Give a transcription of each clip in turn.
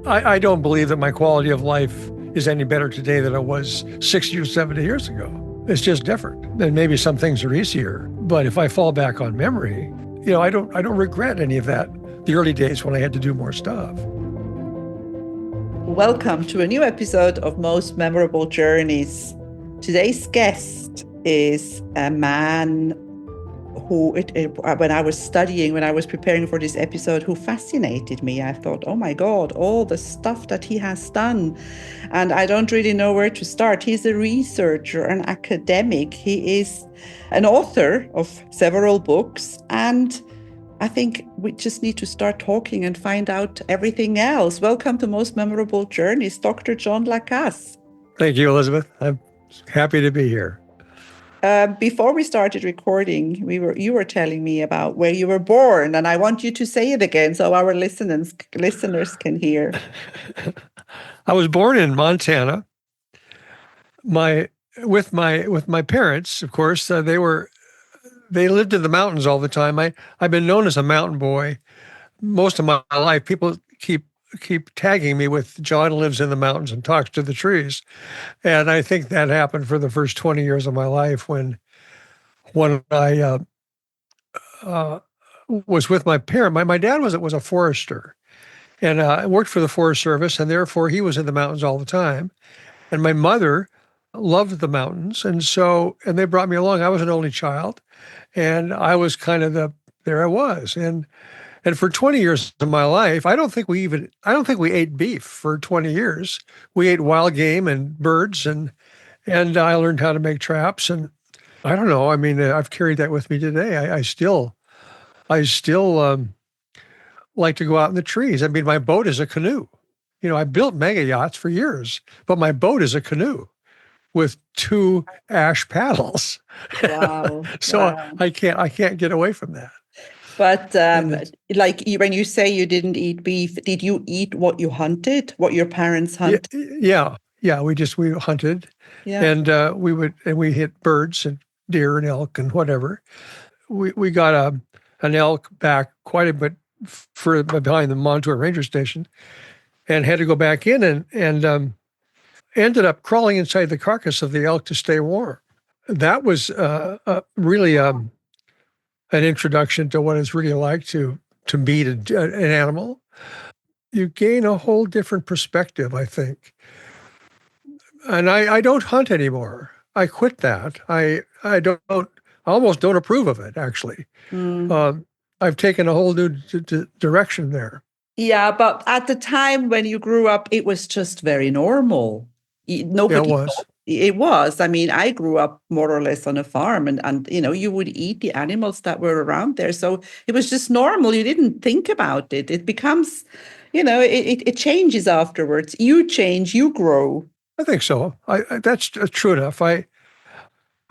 I don't believe that my quality of life is any better today than it was 60 or 70 years ago. It's just different. And maybe some things are easier. But if I fall back on memory, I don't regret any of that, the early days when I had to do more stuff. Welcome to a new episode of Most Memorable Journeys. Today's guest is a man who, when I was preparing for this episode, who fascinated me. I thought, oh my God, all the stuff that he has done. And I don't really know where to start. He's a researcher, an academic. He is an author of several books. And I think we just need to start talking and find out everything else. Welcome to Most Memorable Journeys, Dr. John LaCasse. Thank you, Elizabeth. I'm happy to be here. Before we started recording, you were telling me about where you were born, and I want you to say it again so our listeners can hear. I was born in Montana. With my parents, of course, they lived in the mountains all the time. I've been known as a mountain boy most of my life. People keep tagging me with John lives in the mountains and talks to the trees. And I think that happened for the first 20 years of my life when I was with my parent. My dad was a forester and worked for the Forest Service, and therefore he was in the mountains all the time. And my mother loved the mountains, and they brought me along. I was an only child, and I was kind of there I was. And for 20 years of my life, I don't think we ate beef for 20 years. We ate wild game and birds, and I learned how to make traps. And I don't know. I mean, I've carried that with me today. I still like to go out in the trees. I mean, my boat is a canoe. I built mega yachts for years, but my boat is a canoe with 2 ash paddles. Wow. So wow. I can't get away from that. But when you say you didn't eat beef, did you eat what you hunted, what your parents hunted? Yeah. We hunted, Yeah. and we hit birds and deer and elk and whatever. We got an elk back quite a bit further behind the Montour Ranger Station, and had to go back in and ended up crawling inside the carcass of the elk to stay warm. That was really an introduction to what it's really like to meet an animal. You gain a whole different perspective, I think. And I don't hunt anymore. I quit that. I almost don't approve of it, actually. I've taken a whole new direction there. Yeah, but at the time when you grew up, it was just very normal. Nobody Yeah, it was. It was. I mean, I grew up more or less on a farm, and you would eat the animals that were around there. So it was just normal. You didn't think about it. It becomes, it changes afterwards. You change, you grow. I think so. That's true enough. I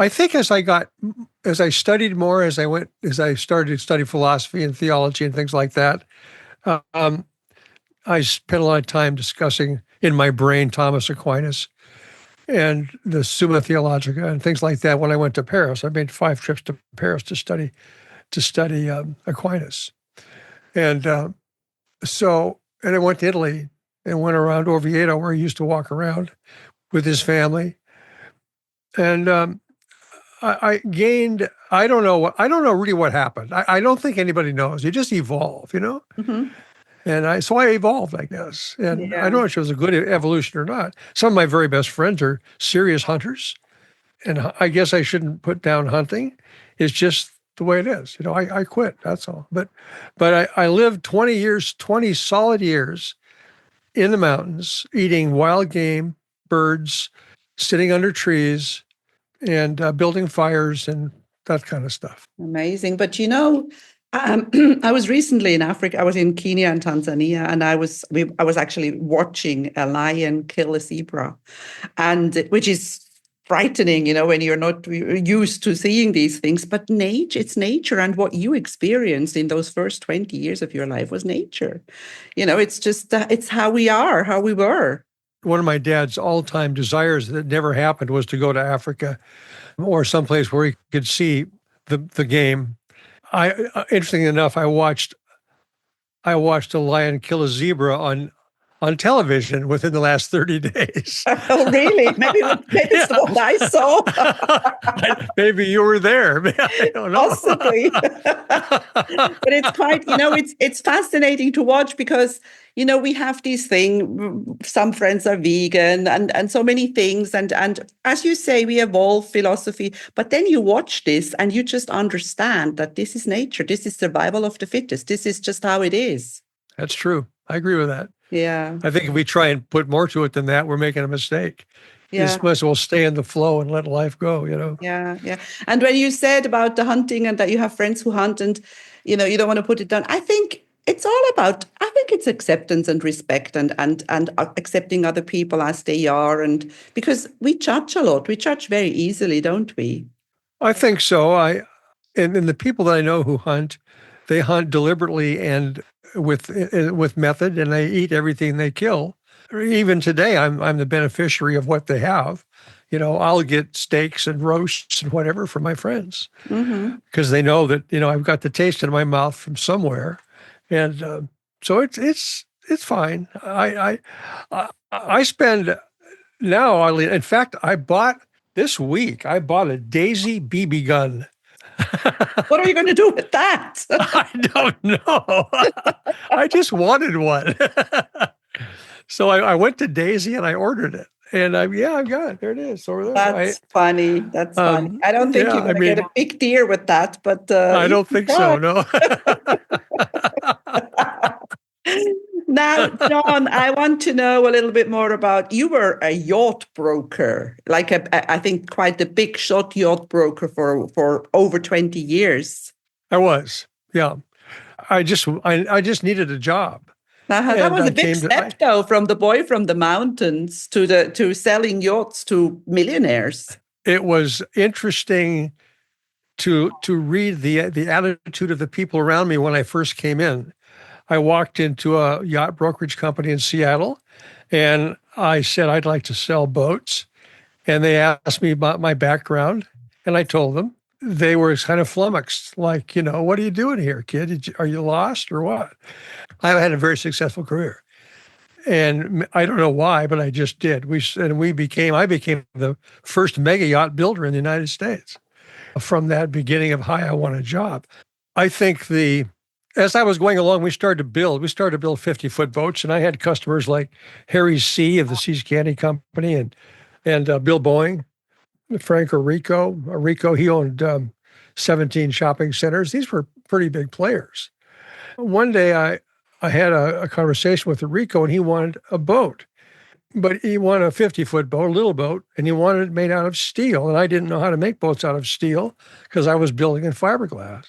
think as I studied more, as I started to study philosophy and theology and things like that, I spent a lot of time discussing in my brain Thomas Aquinas and the Summa Theologica and things like that. When I went to Paris, I made 5 trips to Paris to study Aquinas, and I went to Italy and went around Orvieto, where he used to walk around with his family, and I gained. I don't know really what happened. I don't think anybody knows. You just evolve, Mm-hmm. And I evolved, I guess. And I Yeah. don't know if it was a good evolution or not. Some of my very best friends are serious hunters, and I guess I shouldn't put down hunting. It's just the way it is. I quit. That's all. But I lived 20 solid years in the mountains, eating wild game, birds, sitting under trees, and building fires and that kind of stuff. Amazing. But I was recently in Africa. I was in Kenya and Tanzania, and I was actually watching a lion kill a zebra, and which is frightening, when you're not used to seeing these things. But it's nature, and what you experienced in those first 20 years of your life was nature. It's just it's how we were. One of my dad's all-time desires that never happened was to go to Africa or someplace where he could see the game. Interestingly enough, I watched a lion kill a zebra on on television within the last 30 days. Oh, really? Maybe it's the one I saw. Maybe you were there. I don't know. Possibly. But it's quite, it's fascinating to watch because, we have these things, some friends are vegan and so many things. And as you say, we evolve philosophy, but then you watch this and you just understand that this is nature. This is survival of the fittest. This is just how it is. That's true. I agree with that. Yeah. I think if we try and put more to it than that, we're making a mistake. You Yeah. just might as well stay in the flow and let life go, Yeah, yeah. And when you said about the hunting and that you have friends who hunt and, you don't want to put it down, I think it's acceptance and respect and accepting other people as they are. And because we judge a lot, we judge very easily, don't we? I think so. And the people that I know who hunt, they hunt deliberately and with method, and they eat everything they kill. Even today, I'm the beneficiary of what they have. I'll get steaks and roasts and whatever from my friends because they know that I've got the taste in my mouth from somewhere, and so it's fine. I spend now. In fact, this week I bought a Daisy BB gun. What are you going to do with that? I don't know. I just wanted one. So I went to Daisy and I ordered it. And I've got it. There it is over there. That's funny. That's funny. I don't think you're going to get a big deer with that, but I don't think so. No. Now, John, I want to know a little bit more about, you were a yacht broker, like I think quite a big shot yacht broker for over 20 years. I was, yeah. I just needed a job. That was a big step, though, from the boy from the mountains to selling yachts to millionaires. It was interesting to read the attitude of the people around me when I first came in. I walked into a yacht brokerage company in Seattle, and I said I'd like to sell boats. And they asked me about my background, and I told them. They were kind of flummoxed, like, what are you doing here, kid? Are you lost or what? I had a very successful career, and I don't know why, but I just did. I became the first mega yacht builder in the United States. From that beginning of, hi, I want a job. I think as I was going along, we started to build 50-foot boats, and I had customers like Harry C. of the Seas Candy Company and Bill Boeing, Frank Rico, he owned 17 shopping centers. These were pretty big players. One day I had a conversation with Rico, and he wanted a boat, but he wanted a 50-foot boat, a little boat, and he wanted it made out of steel. And I didn't know how to make boats out of steel because I was building in fiberglass.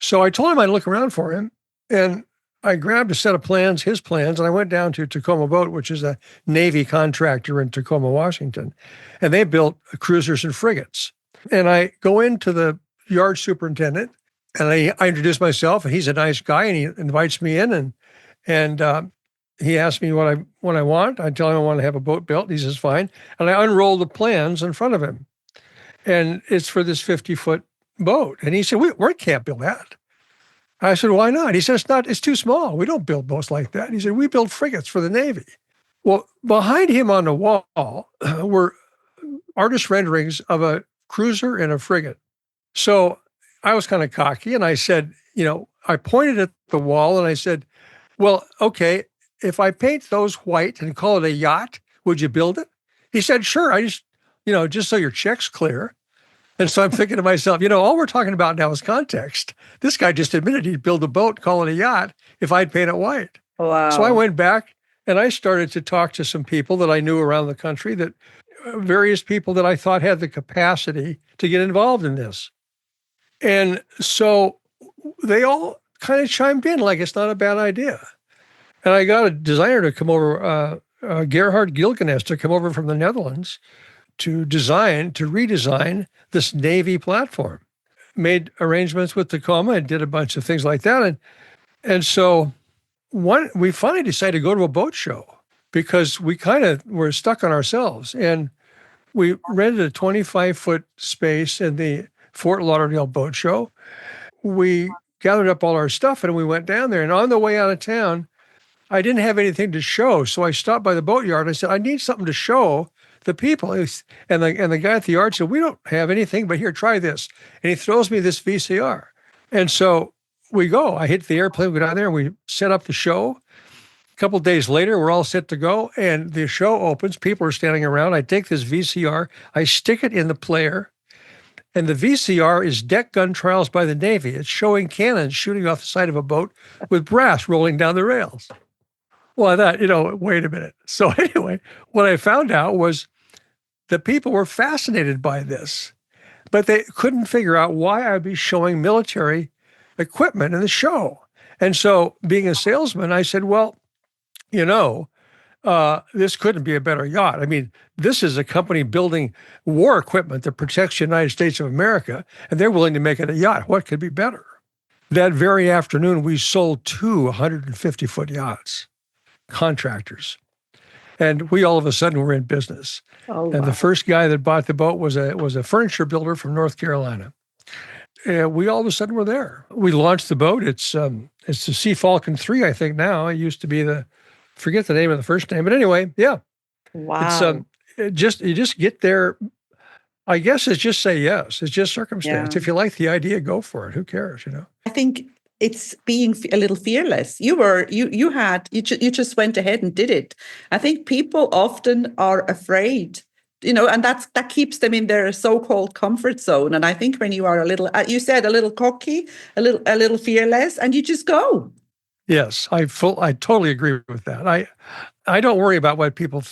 So I told him I'd look around for him, and I grabbed a set of plans, his plans, and I went down to Tacoma Boat, which is a Navy contractor in Tacoma, Washington, and they built cruisers and frigates. And I go into the yard superintendent, and I introduce myself, and he's a nice guy, and he invites me in, and he asks me what I want. I tell him I want to have a boat built. He says, fine. And I unroll the plans in front of him, and it's for this 50-foot boat. And he said, we can't build that. I said, why not? He said, it's too small. We don't build boats like that. He said, we build frigates for the Navy. Well, behind him on the wall were artist renderings of a cruiser and a frigate. So I was kind of cocky, and I said, I pointed at the wall and I said, well, okay, if I paint those white and call it a yacht, would you build it? He said, sure. I just so your check's clear. And so I'm thinking to myself, all we're talking about now is context. This guy just admitted he'd build a boat, call it a yacht, if I'd paint it white. Wow. So I went back and I started to talk to some people that I knew around the country, that various people that I thought had the capacity to get involved in this. And so they all kind of chimed in like it's not a bad idea. And I got a designer to come over, Gerhard Gilganes, to come over from the Netherlands to redesign this Navy platform. Made arrangements with Tacoma and did a bunch of things like that. And so we finally decided to go to a boat show because we kind of were stuck on ourselves. And we rented a 25-foot space in the Fort Lauderdale Boat Show. We gathered up all our stuff and we went down there. And on the way out of town, I didn't have anything to show. So I stopped by the boatyard. I said, I need something to show the people. And the guy at the yard said, we don't have anything, but here, try this. And he throws me this VCR. And so we go. I hit the airplane, we go down there, and we set up the show. A couple of days later, we're all set to go, and the show opens. People are standing around. I take this VCR, I stick it in the player, and the VCR is deck gun trials by the Navy. It's showing cannons shooting off the side of a boat with brass rolling down the rails. Well, I thought, wait a minute. So anyway, what I found out was the people were fascinated by this, but they couldn't figure out why I'd be showing military equipment in the show. And so being a salesman, I said, well, this couldn't be a better yacht. I mean, this is a company building war equipment that protects the United States of America, and they're willing to make it a yacht. What could be better? That very afternoon, we sold 2 150-foot yachts, contractors. And we all of a sudden were in business. Oh, and wow. the first guy that bought the boat was a furniture builder from North Carolina. And we all of a sudden were there. We launched the boat. It's the Sea Falcon 3, I think now. It used to be forget the name of the first name. But anyway, yeah. Wow. It's you just get there. I guess it's just say yes. It's just circumstance. Yeah. If you like the idea, go for it. Who cares, I think it's being a little fearless. You just went ahead and did it. I think people often are afraid, and that keeps them in their so-called comfort zone. And I think when you are a little, you said a little cocky, a little fearless, and you just go. Yes, I totally agree with that. I don't worry about what people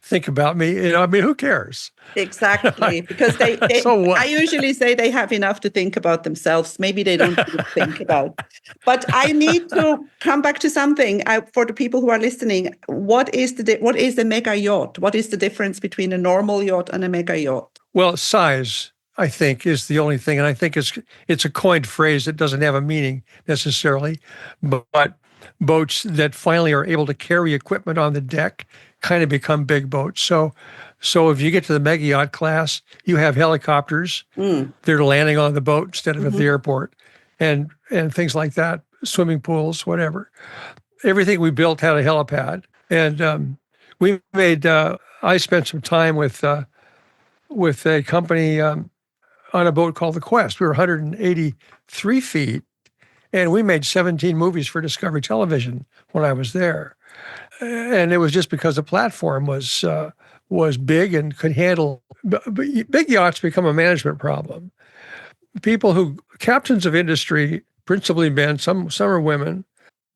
think about me. I mean, who cares? Exactly, because they So what? I usually say they have enough to think about themselves. Maybe they don't even think about. But I need to come back to something for the people who are listening. What is the mega yacht? What is the difference between a normal yacht and a mega yacht? Well, size, I think, is the only thing, and I think it's a coined phrase that doesn't have a meaning necessarily, but boats that finally are able to carry equipment on the deck kind of become big boats. So if you get to the mega yacht class, you have helicopters. They're landing on the boat instead of at the airport, and things like that, swimming pools, whatever. Everything we built had a helipad, and we made. I spent some time with a company on a boat called the Quest. We were 183 feet, and we made 17 movies for Discovery Television when I was there. And it was just because the platform was big and could handle. Big yachts become a management problem. Captains of industry, principally men, some are women,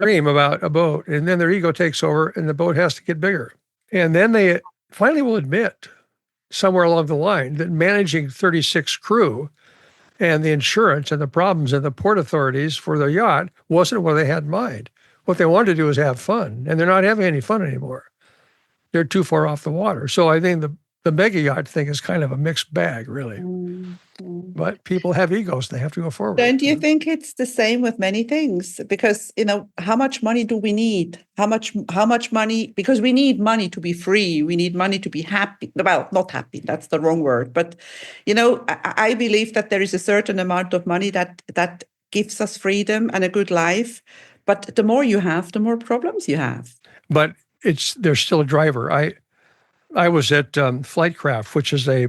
dream about a boat, and then their ego takes over, and the boat has to get bigger. And then they finally will admit, somewhere along the line, that managing 36 crew and the insurance and the problems and the port authorities for the yacht wasn't what they had in mind. What they wanted to do is have fun, and they're not having any fun anymore. They're too far off the water. So I think the mega yacht thing is kind of a mixed bag, really. But people have egos, and they have to go forward. Don't you think it's the same with many things? Because, how much money do we need? How much money? Because we need money to be free. We need money to be happy. Well, not happy. That's the wrong word. But, I believe that there is a certain amount of money that gives us freedom and a good life. But the more you have, the more problems you have. But there's still a driver. I was at Flightcraft, which is a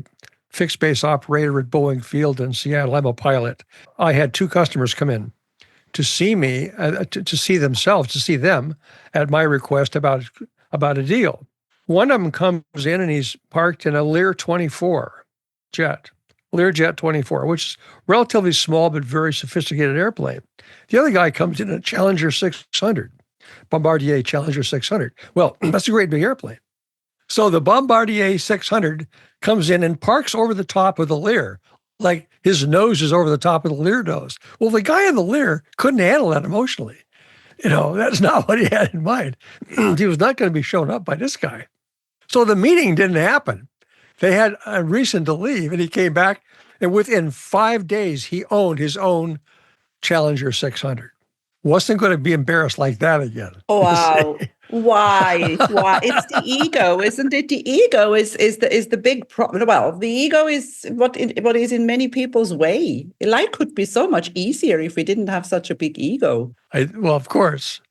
fixed base operator at Boeing Field in Seattle. I'm a pilot. I had 2 customers come in to see me, to see them at my request about a deal. One of them comes in and he's parked in a Lear 24 jet, Learjet 24, which is relatively small but very sophisticated airplane. The other guy comes in a Challenger 600, Bombardier Challenger 600. Well, that's a great big airplane. So the Bombardier 600 comes in and parks over the top of the Lear, like his nose is over the top of the Lear nose. Well, the guy in the Lear couldn't handle that emotionally. That's not what he had in mind. He was not going to be shown up by this guy. So the meeting didn't happen. They had a reason to leave, and he came back, and within 5 days, he owned his own Challenger 600. Wasn't going to be embarrassed like that again. Oh, wow. Why? It's the ego, isn't it? The ego is the big problem. Well, the ego is what is in many people's way. Life could be so much easier if we didn't have such a big ego. Well, of course.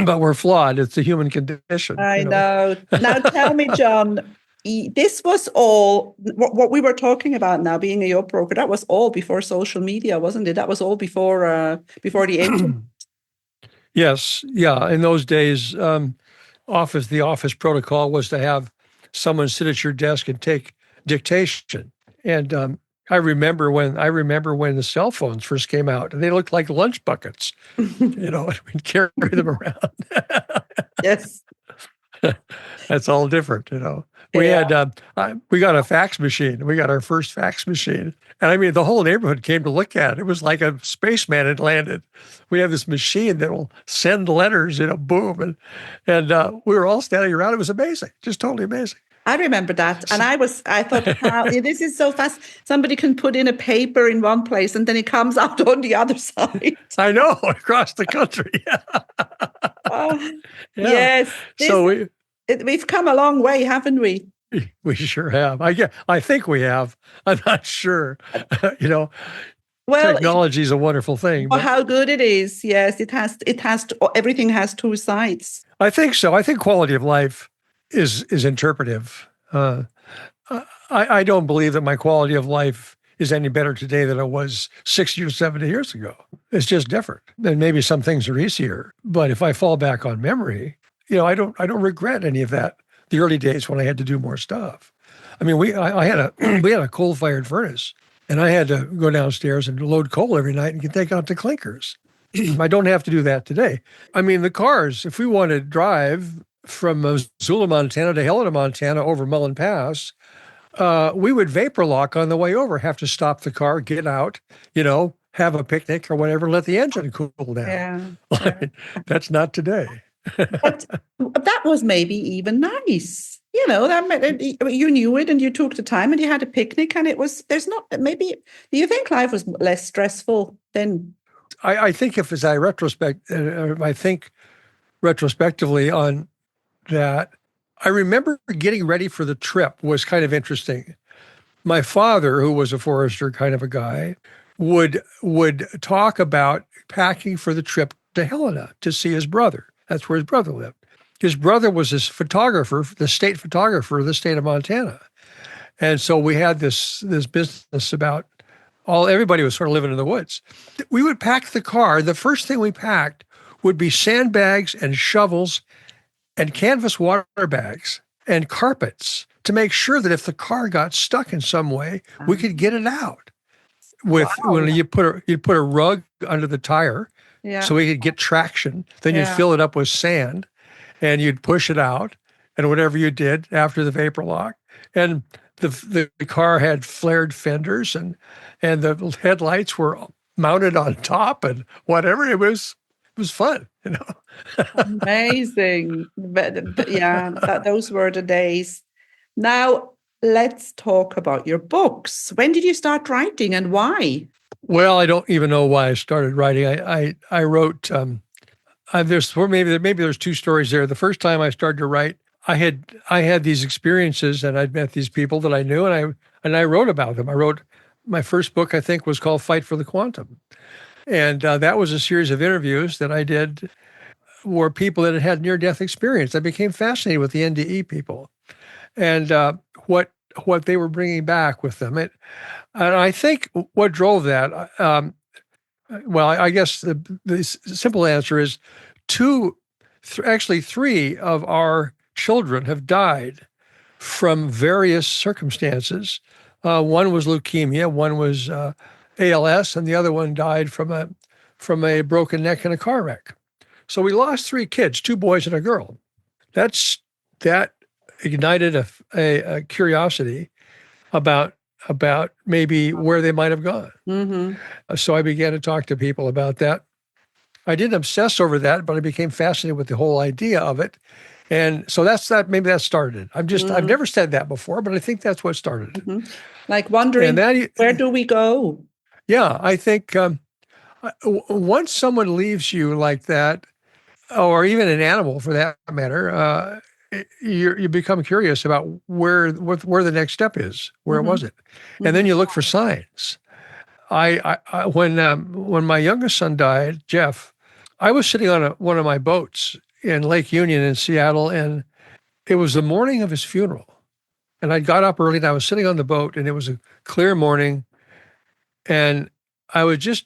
but we're flawed. It's the human condition. I know. Now tell me, John, this was all what we were talking about now, being a yacht broker. That was all before social media, wasn't it? That was all before the internet. Yes, yeah. In those days, the office protocol was to have someone sit at your desk and take dictation. And I remember when the cell phones first came out, and they looked like lunch buckets. And we'd carry them around. Yes. That's all different. We Yeah. had we got a fax machine. We got our first fax machine, and I mean the whole neighborhood came to look at it. It was like a spaceman had landed. We have this machine that will send letters, boom, and we were all standing around. It was amazing, just totally amazing. I remember that. And I thought, this is so fast. Somebody can put in a paper in one place and then it comes out on the other side. I know, across the country. Oh, Yeah. yes. So we've come a long way, haven't we? we sure have. I think we have. I'm not sure. Well, Technology is a wonderful thing. Well, But how good it is. Yes, everything has two sides. I think so. I think quality of life is interpretive. I don't believe that my quality of life is any better today than it was 60 or 70 years ago. It's just different. And maybe some things are easier. But if I fall back on memory, I don't regret any of that. The early days when I had to do more stuff. I mean, we had a coal-fired furnace, and I had to go downstairs and load coal every night and take out the clinkers. I don't have to do that today. I mean, the cars, if we want to drive from Missoula, Montana to Helena, Montana over Mullen Pass, we would vapor lock on the way over, have to stop the car, get out, have a picnic or whatever, let the engine cool down. Yeah. That's not today. But that was maybe even nice. You knew it and you took the time and you had a picnic and do you think life was less stressful then? I think as I think retrospectively on that, I remember getting ready for the trip was kind of interesting. My father, who was a forester kind of a guy, would talk about packing for the trip to Helena to see his brother. That's where his brother lived. His brother was his photographer, the state photographer of the state of Montana. And so we had this business about everybody was sort of living in the woods. We would pack the car. The first thing we packed would be sandbags and shovels and canvas water bags and carpets to make sure that if the car got stuck in some way, we could get it out. When you'd put a rug under the tire, so we could get traction. Then you'd fill it up with sand, and you'd push it out, and whatever you did after the vapor lock. And the car had flared fenders, and the headlights were mounted on top, and whatever. It was fun, Amazing. But yeah, those were the days. Now, let's talk about your books. When did you start writing and why? Well, I don't even know why I started writing. I wrote. Maybe there's two stories there. The first time I started to write, I had these experiences, and I'd met these people that I knew, and I wrote about them. I wrote my first book, I think, was called Fight for the Quantum, and that was a series of interviews that I did were people that had near-death experience. I became fascinated with the NDE people, and what they were bringing back with them. And I think what drove that, I guess the simple answer is actually three of our children have died from various circumstances. One was leukemia, one was ALS, and the other one died from a broken neck in a car wreck. So we lost three kids, two boys and a girl. That ignited a curiosity about maybe where they might have gone. Mm-hmm. So I began to talk to people about that. I didn't obsess over that, but I became fascinated with the whole idea of it. And so that's that. Maybe that started. I've never said that before, but I think that's what started. Mm-hmm. Like wondering, where do we go? Yeah, I think once someone leaves you like that, or even an animal for that matter, you become curious about where the next step is. Where was it? And then you look for signs. When my youngest son died, Jeff, I was sitting on one of my boats in Lake Union in Seattle, and it was the morning of his funeral. And I got up early and I was sitting on the boat, and it was a clear morning. And I was just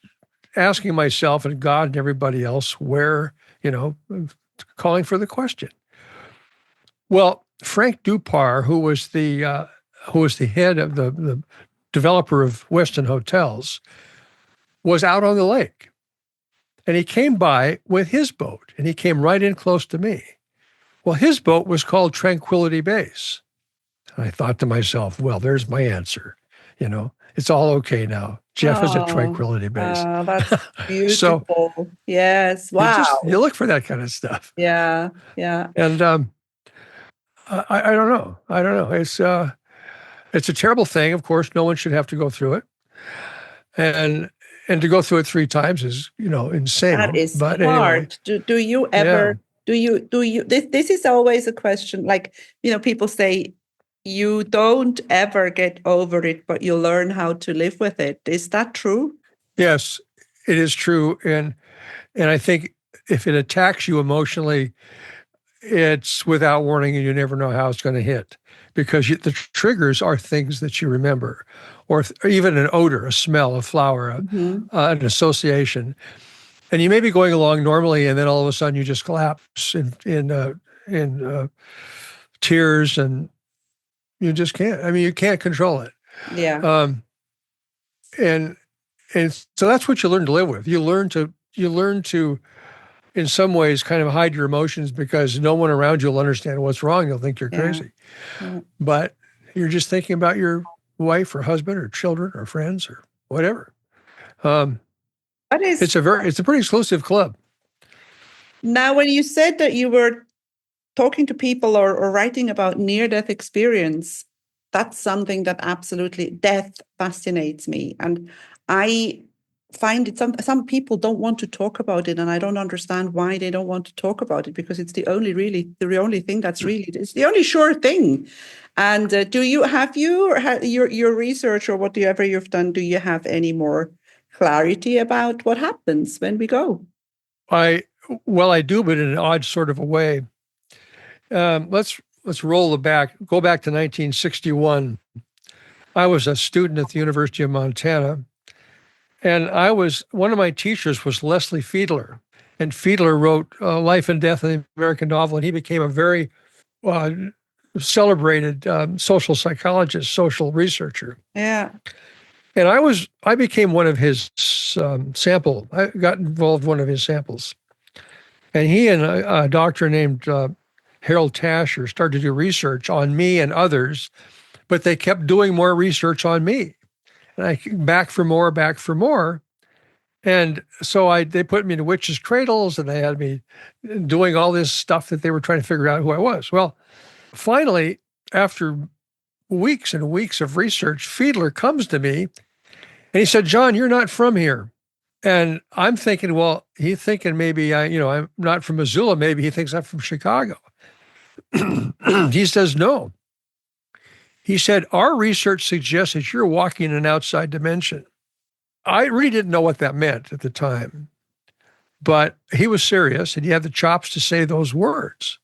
asking myself and God and everybody else where, calling for the question. Well, Frank Dupar, who was the head of the developer of Westin Hotels, was out on the lake. And he came by with his boat, and he came right in close to me. Well, his boat was called Tranquility Base. And I thought to myself, well, there's my answer. It's all okay now. Jeff is at Oh, Tranquility Base. that's So beautiful. Yes. you Wow. look for that kind of stuff. Yeah. Yeah. And I don't know. I don't know. It's a terrible thing. Of course, no one should have to go through it. And to go through it 3 times is, That insane. is But anyway, hard. Do you yeah. ever, this is always a question. Like, people say you don't ever get over it, but you learn how to live with it. Is that true? Yes, it is true. And I think if it attacks you emotionally, it's without warning and you never know how it's going to hit because the triggers are things that you remember or even an odor, a smell, a flower, Mm-hmm. an association. And you may be going along normally and then all of a sudden you just collapse in tears and you just can't. I mean, you can't control it. Yeah. Um, and and so that's what you learn to live with. You learn to in some ways kind of hide your emotions because no one around you will understand what's wrong. They'll think you're Yeah. crazy. Yeah. But you're just thinking about your wife or husband or children or friends or whatever. Um, That is, it's a pretty exclusive club. now when you said that you were talking to people or writing about near-death experience, that's something that absolutely, death fascinates me. And I find it, some people don't want to talk about it, and I don't understand why they don't want to talk about it, because it's the only thing that's really, it's the only sure thing. And do you have your research or whatever you've done, do you have any more clarity about what happens when we go? I I do, but in an odd sort of a way. Let's go back to 1961. I was a student at the University of Montana, and one of my teachers was Leslie Fiedler, and Fiedler wrote Life and Death in the American Novel, and he became a very uh, celebrated social psychologist, social researcher. Yeah. And I became one of his sample. I got involved in one of his samples, and he and a doctor named Harold Tasher started to do research on me and others, but they kept doing more research on me, and I back for more. And so they put me in witches' cradles, and they had me doing all this stuff that they were trying to figure out who I was. Well, finally, after weeks and weeks of research, Fiedler comes to me and he said, "John, you're not from here." And I'm thinking, well, he's thinking maybe I'm not from Missoula. Maybe he thinks I'm from Chicago. He says, no. He said, our research suggests that you're walking in an outside dimension. I really didn't know what that meant at the time, but he was serious and he had the chops to say those words.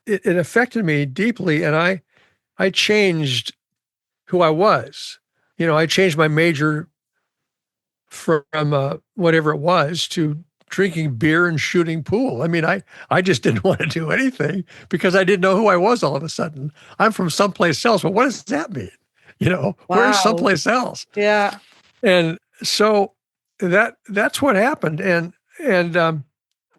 It affected me deeply, and I changed who I was. I changed my major from whatever it was to drinking beer and shooting pool. I mean, I just didn't want to do anything because I didn't know who I was all of a sudden. I'm from someplace else. But what does that mean? Where's Wow. someplace else? Yeah. And so that's what happened. And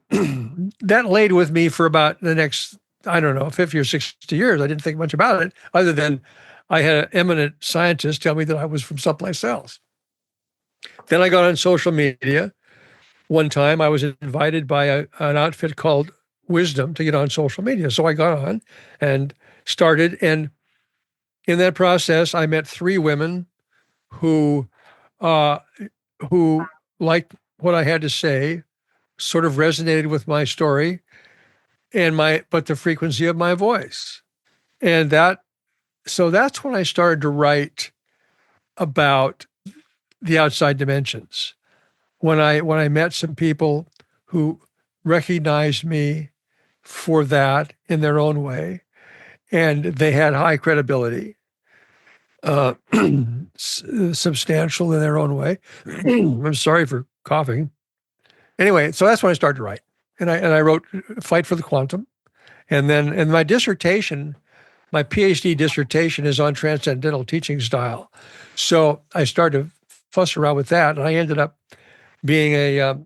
that laid with me for about the next, I don't know, 50 or 60 years. I didn't think much about it other than I had an eminent scientist tell me that I was from someplace else. Then I got on social media. One time I was invited by an outfit called Wisdom to get on social media. So I got on and started. And in that process, I met 3 women who uh, who liked what I had to say, sort of resonated with my story but the frequency of my voice. And that's when I started to write about the outside dimensions. When I met some people who recognized me for that in their own way, and they had high credibility, uh, substantial in their own way. I'm sorry for coughing. Anyway, so that's when I started to write, and I wrote "Fight for the Quantum," and my dissertation, my PhD dissertation, is on transcendental teaching style. So I started to fuss around with that, and I ended up being an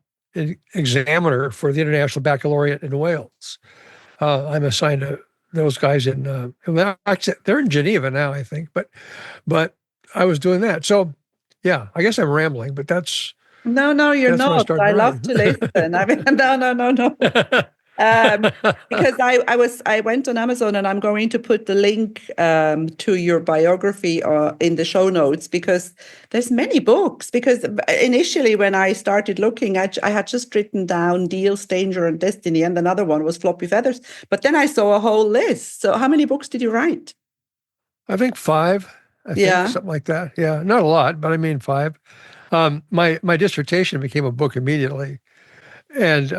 examiner for the International Baccalaureate in Wales. I'm assigned to those guys they're in Geneva now, I think, but I was doing that. So yeah, I guess I'm rambling, but No, you're that's when I not. started I love writing. to listen. I mean, no. Because I went on Amazon, and I'm going to put the link to your biography in the show notes, because there's many books. Because initially when I started looking, I had just written down Deals, Danger, and Destiny, and another one was Floppy Feathers. But then I saw a whole list. So how many books did you write? I think five. I think Yeah. something like that. Yeah, not a lot, but I mean five. My dissertation became a book immediately, and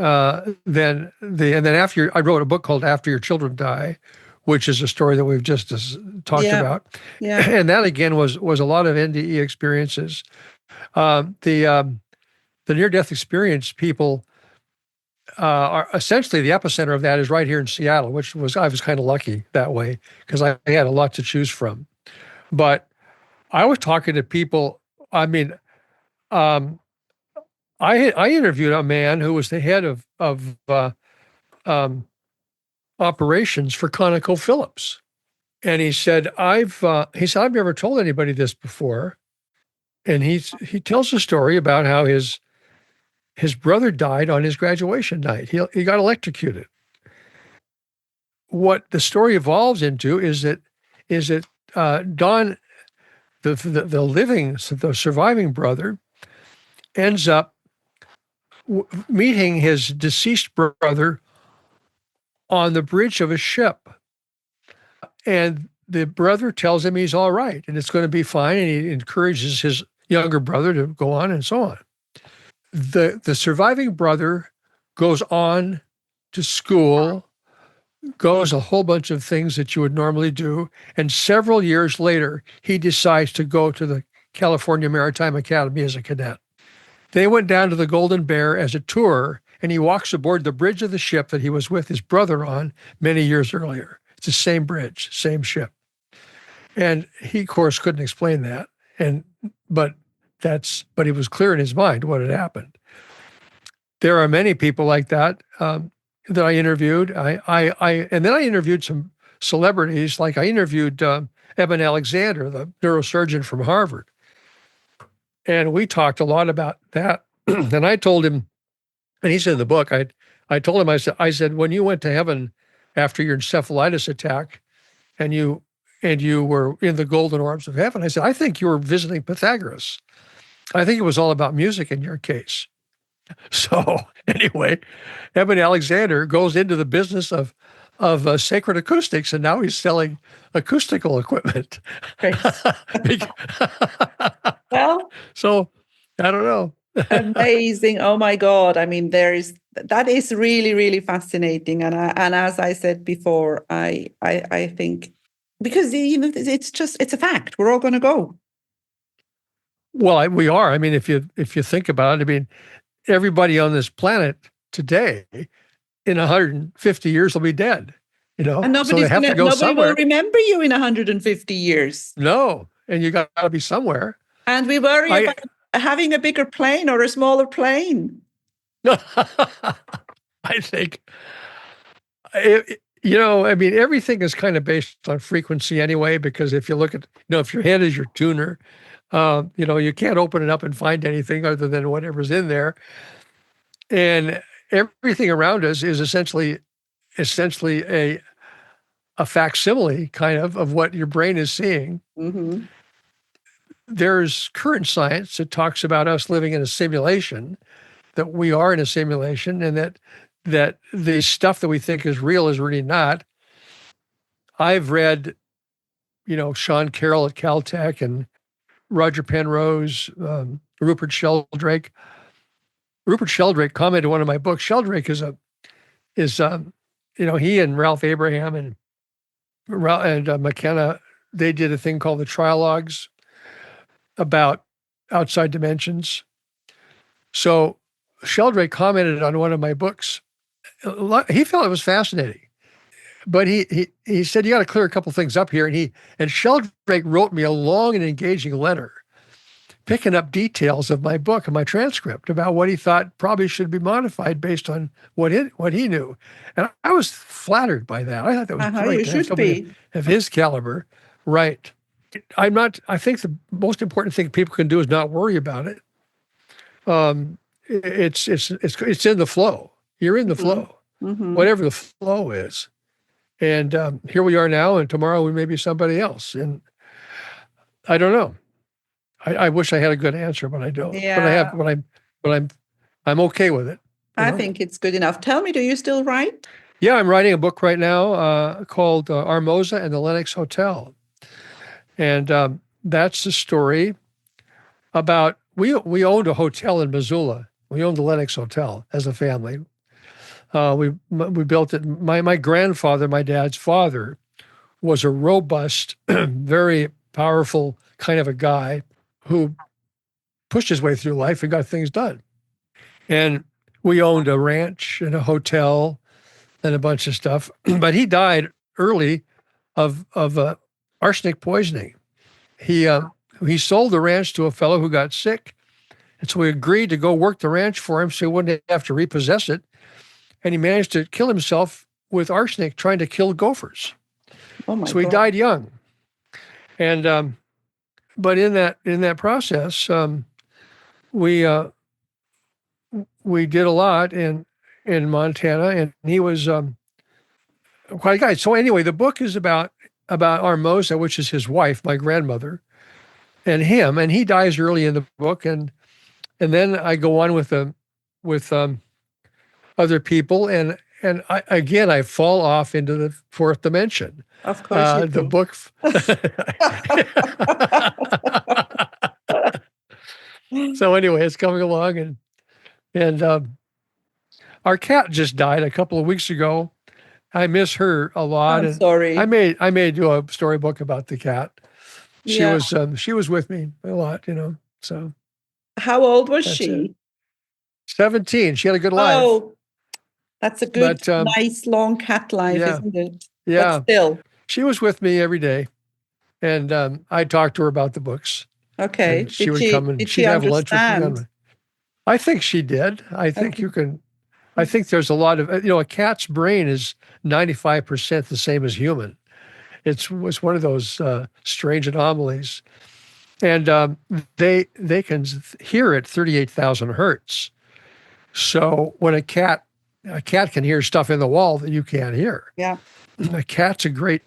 then after I wrote a book called After Your Children Die, which is a story that we've just talked Yeah. about, Yeah. and that again was a lot of NDE experiences. The near death experience people are essentially the epicenter of that is right here in Seattle, which was I was kind of lucky that way because I had a lot to choose from. But I was talking to people. I mean, um, I interviewed a man who was the head of um, operations for ConocoPhillips, and he said I've never told anybody this before, and he tells a story about how his brother died on his graduation night. He got electrocuted. What the story evolves into is that Don, the surviving brother, ends up meeting his deceased brother on the bridge of a ship. And the brother tells him he's all right and it's going to be fine. And he encourages his younger brother to go on and so on. The surviving brother goes on to school, goes a whole bunch of things that you would normally do. And several years later, he decides to go to the California Maritime Academy as a cadet. They went down to the Golden Bear as a tour, and he walks aboard the bridge of the ship that he was with his brother on many years earlier. It's the same bridge, same ship. And he, of course, couldn't explain that. And but but he was clear in his mind what had happened. There are many people like that that I interviewed. And then I interviewed some celebrities. Like I interviewed Eben Alexander, the neurosurgeon from Harvard, and we talked a lot about that. And I told him, and he said in the book, I told him, I said, when you went to heaven after your encephalitis attack, and you were in the golden orbs of heaven, I said, I think you were visiting Pythagoras. I think it was all about music in your case. So anyway, Eben Alexander goes into the business of sacred acoustics, and now he's selling acoustical equipment. Great. Well, So I don't know. amazing. Oh my God. I mean, that is really, really fascinating. And as I said before, I think because it's a fact. We're all going to go. Well, we are. I mean, if you think about it, I mean, everybody on this planet today in 150 years will be dead. And So they have to go nobody will somewhere. remember you in 150 years. No, and you got to be somewhere. And we worry about having a bigger plane or a smaller plane. I think, I mean, everything is kind of based on frequency anyway, because if you look at, if your head is your tuner, you can't open it up and find anything other than whatever's in there. And everything around us is essentially a facsimile kind of what your brain is seeing. Mm-hmm. There's current science that talks about us living in a simulation, that we are in a simulation, and that the stuff that we think is real is really not. I've read, Sean Carroll at Caltech and Roger Penrose, Rupert Sheldrake, Rupert Sheldrake commented in one of my books. Sheldrake is he and Ralph Abraham and McKenna, they did a thing called the Trilogues about outside dimensions. So Sheldrake commented on one of my books. He felt it was fascinating, but he said, you got to clear a couple things up here. And Sheldrake wrote me a long and engaging letter picking up details of my book and my transcript about what he thought probably should be modified based on what he knew. And I was flattered by that. I thought that was great You to have should somebody be. of his caliber. Right. I think the most important thing people can do is not worry about it. It's in the flow. You're in the flow, whatever the flow is. And here we are now, and tomorrow we may be somebody else. And I don't know. I wish I had a good answer, but I don't. Yeah. But I'm okay with it. I think it's good enough. Tell me, do you still write? Yeah, I'm writing a book right now called Armoza and the Lenox Hotel, and that's the story about we owned a hotel in Missoula. We owned the Lenox Hotel as a family. We built it. My grandfather, my dad's father, was a robust, very powerful kind of a guy who pushed his way through life and got things done. And we owned a ranch and a hotel and a bunch of stuff. But he died early of arsenic poisoning. He sold the ranch to a fellow who got sick. And so we agreed to go work the ranch for him so he wouldn't have to repossess it. And he managed to kill himself with arsenic trying to kill gophers. Oh my So he God. died young. And but in that process, we did a lot in Montana, and he was quite a guy. So anyway, the book is about Armoza, which is his wife, my grandmother, and him. And he dies early in the book, and then I go on with other people, and I fall off into the fourth dimension. Of course you The do. book. So anyway, it's coming along, and our cat just died a couple of weeks ago. I miss her a lot, I'm and sorry. I may do a storybook about the cat. She Yeah. was with me a lot, So How old was that's it. she? 17. She had a good life. Oh, that's a good, But nice long cat life, yeah, isn't it? yeah. But still. She was with me every day, and I talked to her about the books. Okay. And she would come and Did she'd she have lunch with me. understand? I think she did. I think Okay. you can. I think there's a lot of a cat's brain is 95% the same as human. It's one of those strange anomalies, and they can hear at 38,000 hertz. So when a cat can hear stuff in the wall that you can't hear. Yeah. A cat's a great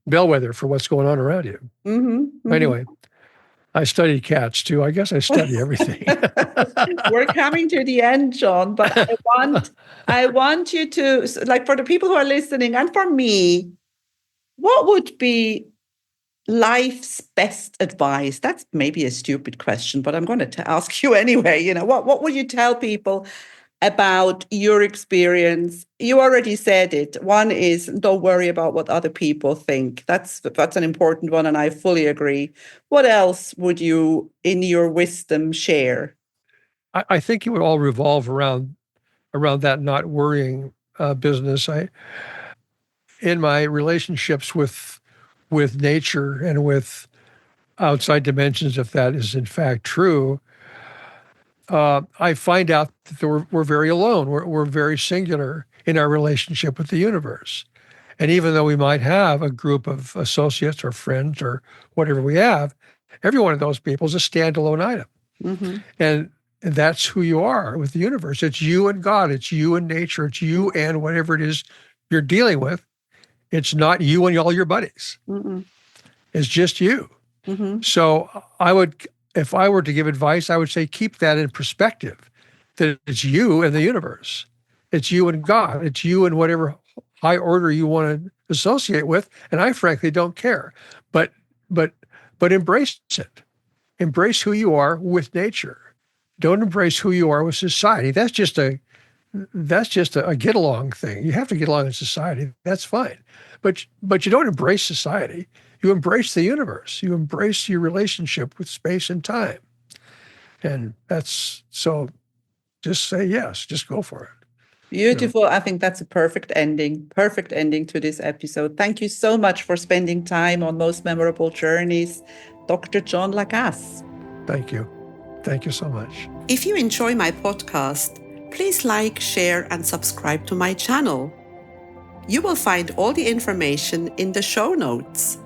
bellwether for what's going on around you. Anyway, I studied cats too. I guess I study everything. We're coming to the end, John, but I want you to, like, for the people who are listening and for me, what would be life's best advice? That's maybe a stupid question, but I'm going to ask you anyway. What would you tell people about your experience? You already said it. One is don't worry about what other people think. That's an important one, and I fully agree. What else would you, in your wisdom, share? I think it would all revolve around that not worrying business. In my relationships with nature and with outside dimensions, if that is in fact true, I find out that we're very alone. We're very singular in our relationship with the universe. And even though we might have a group of associates or friends or whatever we have, every one of those people is a standalone item. And that's who you are with the universe. It's you and God. It's you and nature. It's you and whatever it is you're dealing with. It's not you and all your buddies. It's just you. So if I were to give advice, I would say keep that in perspective, that it's you and the universe. It's you and God. It's you and whatever high order you want to associate with. And I frankly don't care. But embrace it. Embrace who you are with nature. Don't embrace who you are with society. That's just a get along thing. You have to get along in society. That's fine. But you don't embrace society. You embrace the universe. You embrace your relationship with space and time. And that's so just say yes, just go for it. Beautiful. I think that's a perfect ending to this episode. Thank you so much for spending time on Most Memorable Journeys, Dr. John LaCasse. Thank you. Thank you so much. If you enjoy my podcast, please like, share, and subscribe to my channel. You will find all the information in the show notes.